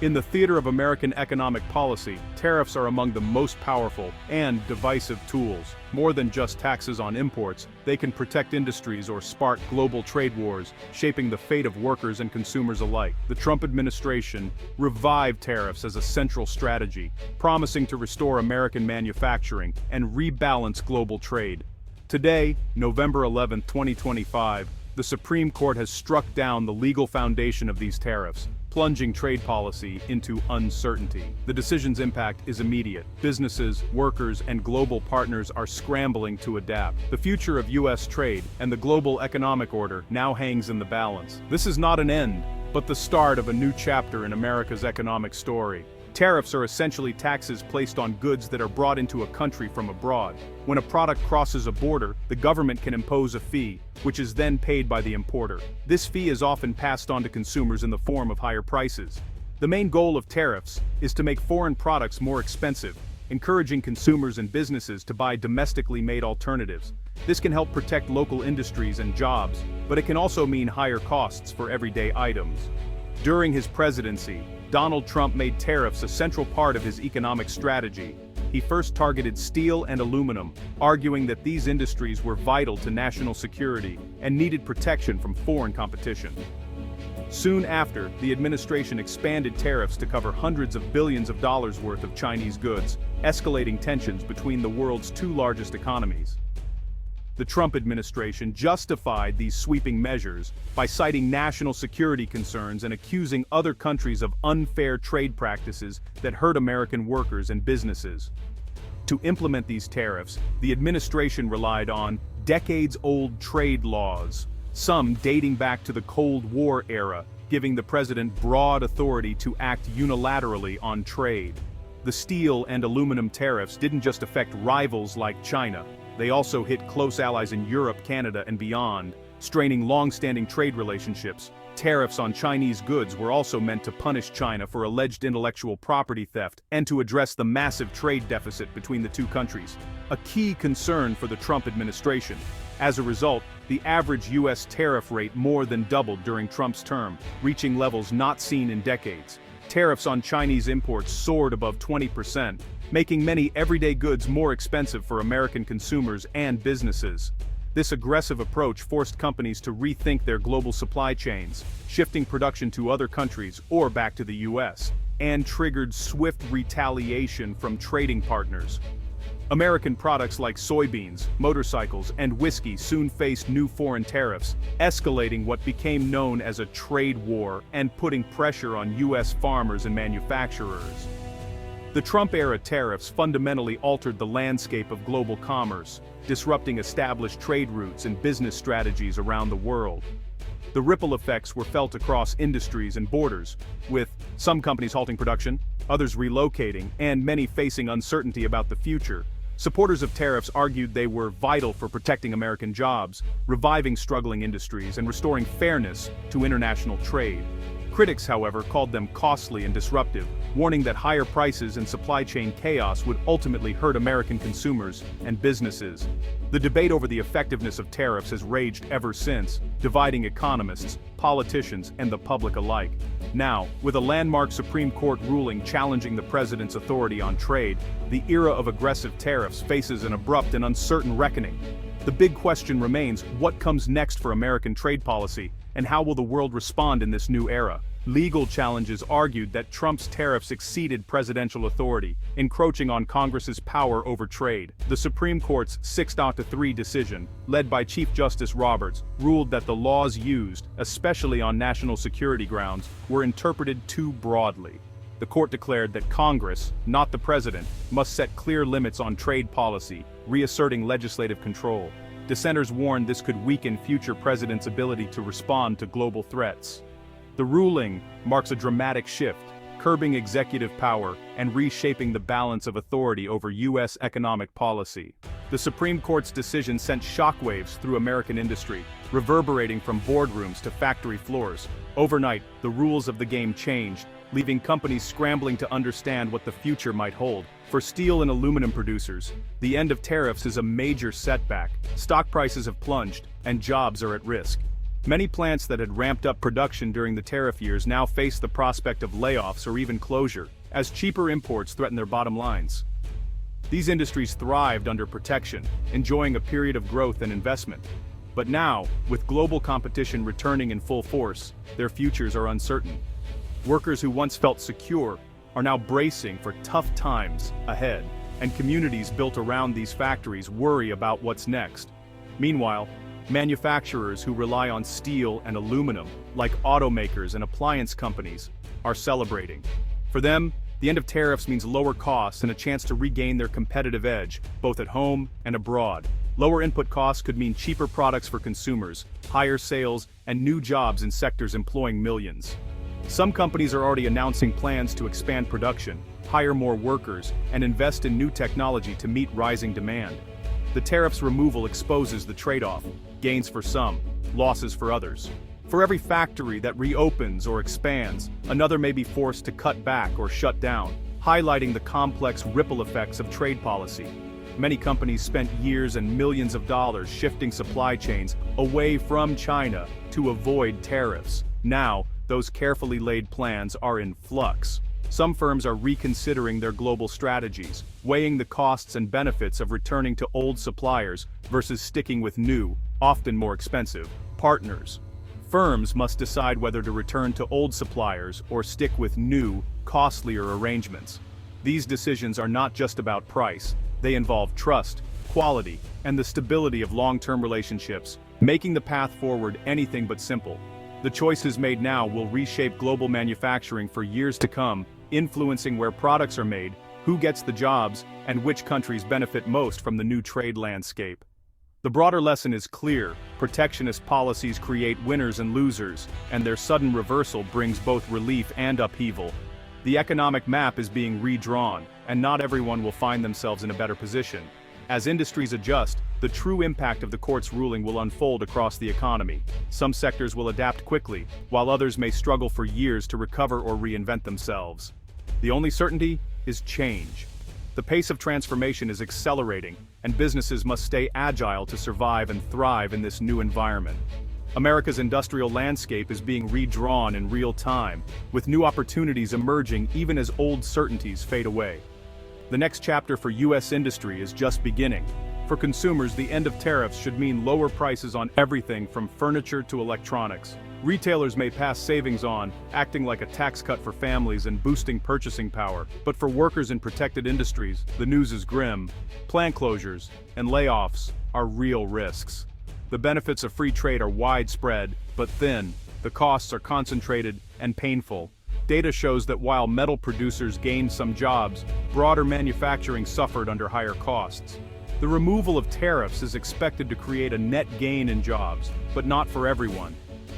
In the theater of American economic policy, tariffs are among the most powerful and divisive tools. More than just taxes on imports, they can protect industries or spark global trade wars, shaping the fate of workers and consumers alike. The Trump administration revived tariffs as a central strategy, promising to restore American manufacturing and rebalance global trade. Today, November 11, 2025, the Supreme Court has struck down the legal foundation of these tariffs, plunging trade policy into uncertainty. The decision's impact is immediate. Businesses, workers, and global partners are scrambling to adapt. The future of U.S. trade and the global economic order now hangs in the balance. This is not an end, but the start of a new chapter in America's economic story. Tariffs are essentially taxes placed on goods that are brought into a country from abroad. When a product crosses a border, the government can impose a fee, which is then paid by the importer. This fee is often passed on to consumers in the form of higher prices. The main goal of tariffs is to make foreign products more expensive, encouraging consumers and businesses to buy domestically made alternatives. This can help protect local industries and jobs, but it can also mean higher costs for everyday items. During his presidency, Donald Trump made tariffs a central part of his economic strategy. He first targeted steel and aluminum, arguing that these industries were vital to national security and needed protection from foreign competition. Soon after, the administration expanded tariffs to cover hundreds of billions of dollars worth of Chinese goods, escalating tensions between the world's two largest economies. The Trump administration justified these sweeping measures by citing national security concerns and accusing other countries of unfair trade practices that hurt American workers and businesses. To implement these tariffs, the administration relied on decades-old trade laws, some dating back to the Cold War era, giving the president broad authority to act unilaterally on trade. The steel and aluminum tariffs didn't just affect rivals like China. They also hit close allies in Europe, Canada, and beyond, straining long-standing trade relationships. Tariffs on Chinese goods were also meant to punish China for alleged intellectual property theft and to address the massive trade deficit between the two countries, a key concern for the Trump administration. As a result, the average U.S. tariff rate more than doubled during Trump's term, reaching levels not seen in decades. Tariffs on Chinese imports soared above 20%, making many everyday goods more expensive for American consumers and businesses. This aggressive approach forced companies to rethink their global supply chains, shifting production to other countries or back to the U.S., and triggered swift retaliation from trading partners. American products like soybeans, motorcycles, and whiskey soon faced new foreign tariffs, escalating what became known as a trade war and putting pressure on U.S. farmers and manufacturers. The Trump-era tariffs fundamentally altered the landscape of global commerce, disrupting established trade routes and business strategies around the world. The ripple effects were felt across industries and borders, with some companies halting production, others relocating, and many facing uncertainty about the future. Supporters of tariffs argued they were vital for protecting American jobs, reviving struggling industries, and restoring fairness to international trade. Critics, however, called them costly and disruptive, warning that higher prices and supply chain chaos would ultimately hurt American consumers and businesses. The debate over the effectiveness of tariffs has raged ever since, dividing economists, politicians, and the public alike. Now, with a landmark Supreme Court ruling challenging the president's authority on trade, the era of aggressive tariffs faces an abrupt and uncertain reckoning. The big question remains, what comes next for American trade policy, and how will the world respond in this new era? Legal challenges argued that Trump's tariffs exceeded presidential authority, encroaching on Congress's power over trade. The Supreme Court's 6-3 decision, led by Chief Justice Roberts, ruled that the laws used, especially on national security grounds, were interpreted too broadly. The court declared that Congress, not the president, must set clear limits on trade policy, reasserting legislative control. Dissenters warned this could weaken future presidents' ability to respond to global threats. The ruling marks a dramatic shift, curbing executive power and reshaping the balance of authority over U.S. economic policy. The Supreme Court's decision sent shockwaves through American industry, reverberating from boardrooms to factory floors. Overnight, the rules of the game changed, leaving companies scrambling to understand what the future might hold. For steel and aluminum producers, the end of tariffs is a major setback. Stock prices have plunged, and jobs are at risk. Many plants that had ramped up production during the tariff years now face the prospect of layoffs or even closure, as cheaper imports threaten their bottom lines. These industries thrived under protection, enjoying a period of growth and investment. But now, with global competition returning in full force, their futures are uncertain. Workers who once felt secure are now bracing for tough times ahead, and communities built around these factories worry about what's next. Meanwhile, manufacturers who rely on steel and aluminum, like automakers and appliance companies, are celebrating. For them, the end of tariffs means lower costs and a chance to regain their competitive edge, both at home and abroad. Lower input costs could mean cheaper products for consumers, higher sales, and new jobs in sectors employing millions. Some companies are already announcing plans to expand production, hire more workers, and invest in new technology to meet rising demand. The tariffs removal exposes the trade-off: gains for some, losses for others. For every factory that reopens or expands, another may be forced to cut back or shut down, highlighting the complex ripple effects of trade policy. Many companies spent years and millions of dollars shifting supply chains away from China to avoid tariffs. Now, those carefully laid plans are in flux. Some firms are reconsidering their global strategies, weighing the costs and benefits of returning to old suppliers versus sticking with new, often more expensive, partners. Firms must decide whether to return to old suppliers or stick with new, costlier arrangements. These decisions are not just about price, they involve trust, quality, and the stability of long-term relationships, making the path forward anything but simple. The choices made now will reshape global manufacturing for years to come, influencing where products are made, who gets the jobs, and which countries benefit most from the new trade landscape. The broader lesson is clear: protectionist policies create winners and losers, and their sudden reversal brings both relief and upheaval. The economic map is being redrawn, and not everyone will find themselves in a better position. As industries adjust, the true impact of the court's ruling will unfold across the economy. Some sectors will adapt quickly, while others may struggle for years to recover or reinvent themselves. The only certainty is change. The pace of transformation is accelerating, and businesses must stay agile to survive and thrive in this new environment. America's industrial landscape is being redrawn in real time, with new opportunities emerging even as old certainties fade away. The next chapter for U.S. industry is just beginning. For consumers, the end of tariffs should mean lower prices on everything from furniture to electronics. Retailers may pass savings on, acting like a tax cut for families and boosting purchasing power. But for workers in protected industries, the news is grim. Plant closures and layoffs are real risks. The benefits of free trade are widespread, but thin. The costs are concentrated and painful. Data shows that while metal producers gained some jobs, broader manufacturing suffered under higher costs. The removal of tariffs is expected to create a net gain in jobs, but not for everyone.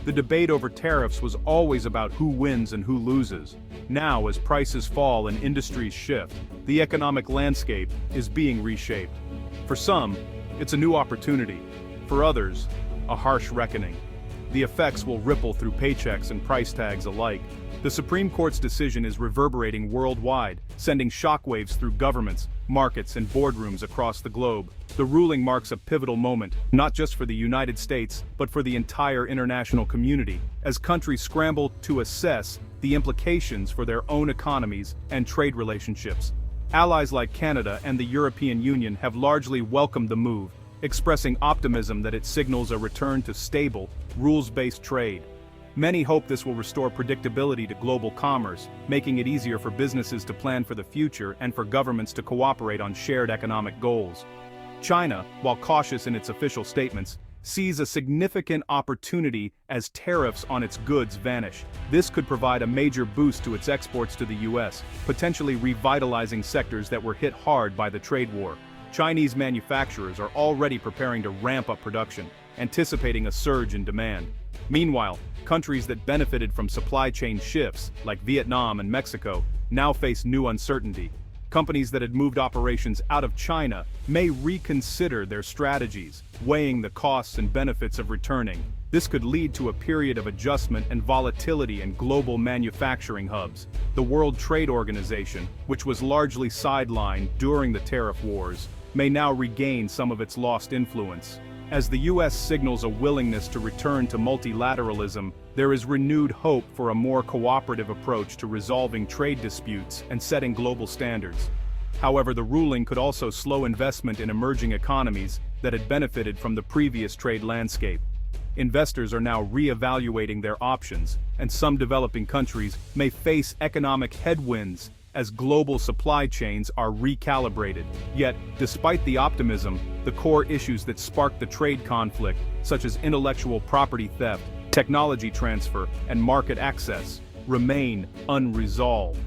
The debate over tariffs was always about who wins and who loses. Now, as prices fall and industries shift, the economic landscape is being reshaped. For some, it's a new opportunity. For others, a harsh reckoning. The effects will ripple through paychecks and price tags alike. The Supreme Court's decision is reverberating worldwide, sending shockwaves through governments, markets, and boardrooms across the globe. The ruling marks a pivotal moment, not just for the United States, but for the entire international community, as countries scramble to assess the implications for their own economies and trade relationships. Allies like Canada and the European Union have largely welcomed the move, expressing optimism that it signals a return to stable, rules-based trade. Many hope this will restore predictability to global commerce, making it easier for businesses to plan for the future and for governments to cooperate on shared economic goals. China, while cautious in its official statements, sees a significant opportunity as tariffs on its goods vanish. This could provide a major boost to its exports to the U.S., potentially revitalizing sectors that were hit hard by the trade war. Chinese manufacturers are already preparing to ramp up production, anticipating a surge in demand. Meanwhile, countries that benefited from supply chain shifts, like Vietnam and Mexico, now face new uncertainty. Companies that had moved operations out of China may reconsider their strategies, weighing the costs and benefits of returning. This could lead to a period of adjustment and volatility in global manufacturing hubs. The World Trade Organization, which was largely sidelined during the tariff wars, may now regain some of its lost influence. As the U.S. signals a willingness to return to multilateralism, there is renewed hope for a more cooperative approach to resolving trade disputes and setting global standards. However, the ruling could also slow investment in emerging economies that had benefited from the previous trade landscape. Investors are now re-evaluating their options, and some developing countries may face economic headwinds as global supply chains are recalibrated. Yet, despite the optimism, the core issues that sparked the trade conflict, such as intellectual property theft, technology transfer, and market access, remain unresolved.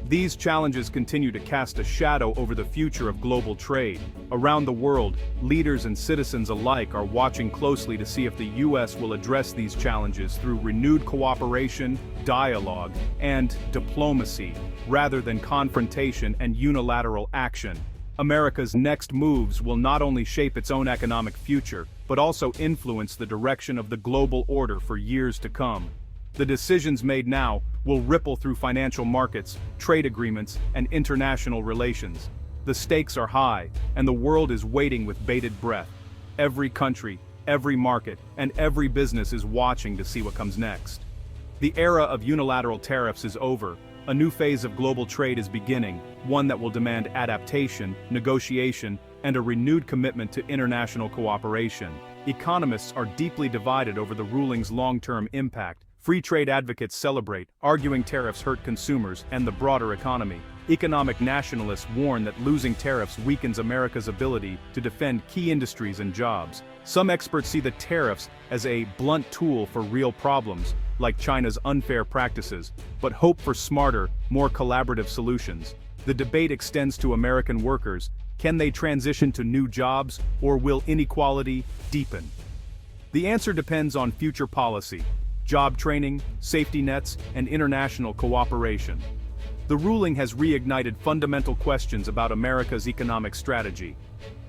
These challenges continue to cast a shadow over the future of global trade. Around the world, leaders and citizens alike are watching closely to see if the U.S. will address these challenges through renewed cooperation, dialogue, and diplomacy, rather than confrontation and unilateral action. America's next moves will not only shape its own economic future, but also influence the direction of the global order for years to come. The decisions made now will ripple through financial markets, trade agreements, and international relations. The stakes are high, and the world is waiting with bated breath. Every country, every market, and every business is watching to see what comes next. The era of unilateral tariffs is over. A new phase of global trade is beginning, one that will demand adaptation, negotiation, and a renewed commitment to international cooperation. Economists are deeply divided over the ruling's long-term impact. Free trade advocates celebrate, arguing tariffs hurt consumers and the broader economy. Economic nationalists warn that losing tariffs weakens America's ability to defend key industries and jobs. Some experts see the tariffs as a blunt tool for real problems, like China's unfair practices, but hope for smarter, more collaborative solutions. The debate extends to American workers. Can they transition to new jobs, or will inequality deepen? The answer depends on future policy, job training, safety nets, and international cooperation. The ruling has reignited fundamental questions about America's economic strategy.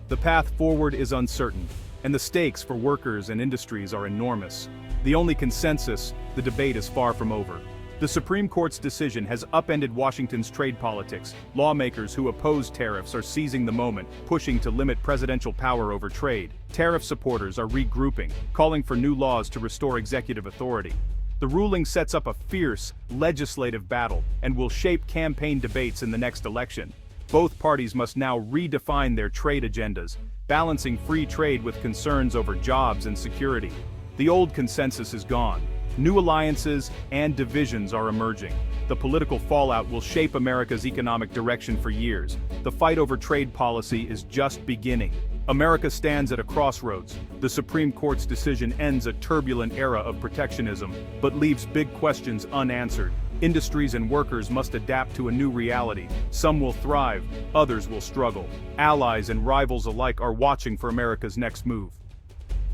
The path forward is uncertain, and the stakes for workers and industries are enormous. The only consensus, the debate is far from over. The Supreme Court's decision has upended Washington's trade politics. Lawmakers who oppose tariffs are seizing the moment, pushing to limit presidential power over trade. Tariff supporters are regrouping, calling for new laws to restore executive authority. The ruling sets up a fierce, legislative battle and will shape campaign debates in the next election. Both parties must now redefine their trade agendas, balancing free trade with concerns over jobs and security. The old consensus is gone. New alliances and divisions are emerging. The political fallout will shape America's economic direction for years. The fight over trade policy is just beginning. America stands at a crossroads. The Supreme Court's decision ends a turbulent era of protectionism, but leaves big questions unanswered. Industries and workers must adapt to a new reality. Some will thrive, others will struggle. Allies and rivals alike are watching for America's next move.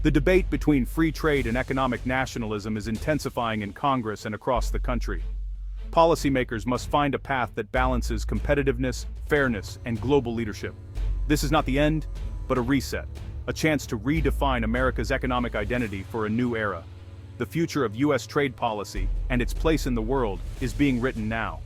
The debate between free trade and economic nationalism is intensifying in Congress and across the country. Policymakers must find a path that balances competitiveness, fairness, and global leadership. This is not the end, but a reset, a chance to redefine America's economic identity for a new era. The future of U.S. trade policy and its place in the world is being written now.